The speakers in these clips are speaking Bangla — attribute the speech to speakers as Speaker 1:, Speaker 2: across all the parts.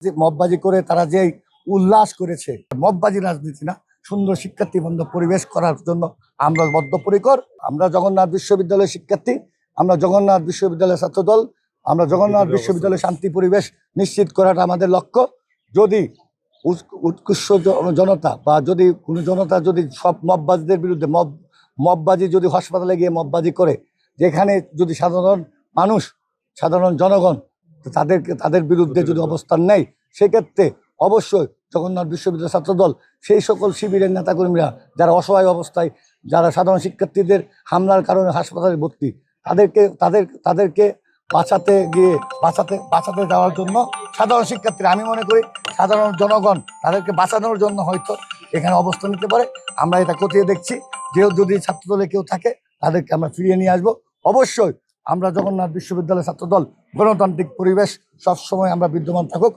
Speaker 1: যে মববাজি করে তারা যে উল্লাস করেছে, মববাজি রাজনীতি না, সুন্দর শিক্ষার্থী বান্ধব পরিবেশ করার জন্য আমরা বদ্ধপরিকর। আমরা জগন্নাথ বিশ্ববিদ্যালয়ের শিক্ষার্থী, আমরা জগন্নাথ বিশ্ববিদ্যালয়ের ছাত্রদল, আমরা জগন্নাথ বিশ্ববিদ্যালয়ের শান্তি পরিবেশ নিশ্চিত করাটা আমাদের লক্ষ্য। যদি উৎকৃষ্ট জনতা বা যদি কোনো জনতা যদি সব মববাজিদের বিরুদ্ধে মববাজি যদি হাসপাতালে গিয়ে মববাজি করে, যেখানে যদি সাধারণ মানুষ, সাধারণ জনগণ তাদের বিরুদ্ধে যদি অবস্থান নেয়, সেক্ষেত্রে অবশ্যই জগন্নাথ বিশ্ববিদ্যালয় ছাত্রদল সেই সকল শিবিরের নেতাকর্মীরা যারা অসহায় অবস্থায়, যারা সাধারণ শিক্ষার্থীদের হামলার কারণে হাসপাতালে ভর্তি, তাদেরকে বাঁচাতে যাওয়ার জন্য সাধারণ শিক্ষার্থীরা, আমি মনে করি সাধারণ জনগণ তাদেরকে বাঁচানোর জন্য হয়তো এখানে অবস্থান নিতে পারে। আমরা এটা খতিয়ে দেখছি, যদি ছাত্রদলে কেউ থাকে তাদেরকে আমরা ফিরিয়ে নিয়ে আসবো। অবশ্যই আমরা জগন্নাথ বিশ্ববিদ্যালয় ছাত্রদল গণতান্ত্রিক পরিবেশ সবসময় আমরা বিদ্যমান থাকুক,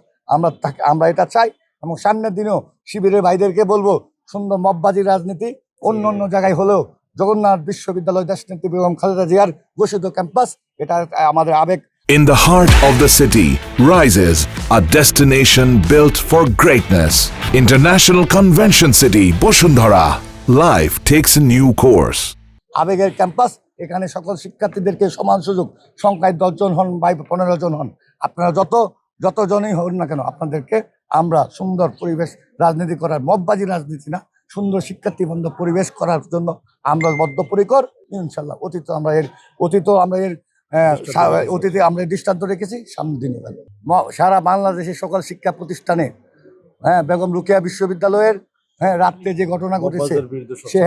Speaker 1: আমরা এটা চাই। এবং সামনের দিনেও শিবিরের ভাইদেরকে বলবো, সুন্দর মববাজির রাজনীতি অন্য অন্য জায়গায় হলেও জগন্নাথ বিশ্ববিদ্যালয় দেশনেত্রী বেগম খালেদা জিয়ার ঘোষিত ক্যাম্পাস, এটা আমাদের আবেগ।
Speaker 2: In the heart of the city rises a destination built for greatness. International Convention City, Bosundhara. Life takes a new course.
Speaker 1: আবেগের ক্যাম্পাস, এখানে সকল শিক্ষার্থীদেরকে সমান সুযোগ, সংখ্যায় 10 জন হন বা 15 জন হন, আপনারা যতজনই হন না কেন, আপনাদেরকে আমরা সুন্দর পরিবেশ রাজনীতি করার, মববাজি রাজনীতি না, সুন্দর শিক্ষার্থী বান্ধব পরিবেশ করার জন্য আমরা বদ্ধপরিকর। ইনশাল্লাহ অতীতে আমরা দৃষ্টান্ত রেখেছি, সামনের দিনে সারা বাংলাদেশের সকল শিক্ষা প্রতিষ্ঠানে, বেগম রোকেয়া বিশ্ববিদ্যালয়ের রাত্রে যে ঘটনা ঘটেছে, সে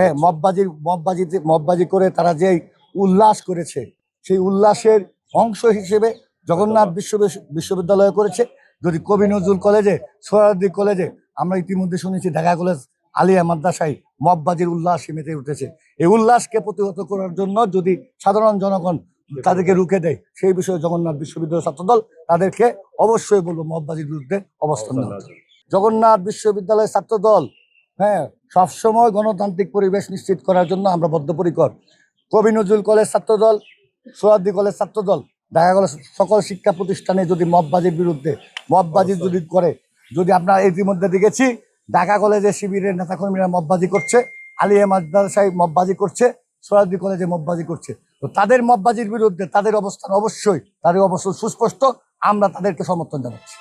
Speaker 1: মববাজি করে তারা যে উল্লাস করেছে, সেই উল্লাসের অংশ হিসেবে জগন্নাথ বিশ্ববিদ্যালয় করেছে। যদি কবি নজরুল কলেজে, সোহরাওয়ার্দী কলেজে, আমরা ইতিমধ্যে শুনেছি ঢাকা কলেজ আলিয়া মাদ্রাসায় মববাজির উল্লাস মেতে উঠেছে। এই উল্লাসকে প্রতিহত করার জন্য যদি সাধারণ জনগণ তাদেরকে রুখে দেয়, সেই বিষয়ে জগন্নাথ বিশ্ববিদ্যালয় ছাত্রদল তাদেরকে অবশ্যই বলবো মববাজির বিরুদ্ধে অবস্থান নেওয়া। জগন্নাথ বিশ্ববিদ্যালয় ছাত্রদল সবসময় গণতান্ত্রিক পরিবেশ নিশ্চিত করার জন্য আমরা বদ্ধপরিকর। কবি নজরুল কলেজ ছাত্রদল, সোহরাওয়ার্দী কলেজ ছাত্রদল, ঢাকা কলেজ, সকল শিক্ষা প্রতিষ্ঠানে যদি মববাজির বিরুদ্ধে মববাজি যদি করে, যদি আমরা ইতিমধ্যে দেখেছি ঢাকা কলেজে শিবিরের নেতাকর্মীরা মববাজি করছে, আলিয়া মাদ্রাসায় মববাজি করছে, সোহরাওয়ার্দী কলেজে মববাজি করছে, তো তাদের মববাজির বিরুদ্ধে তাদের অবস্থান অবশ্যই সুস্পষ্ট, আমরা তাদেরকে সমর্থন জানাচ্ছি।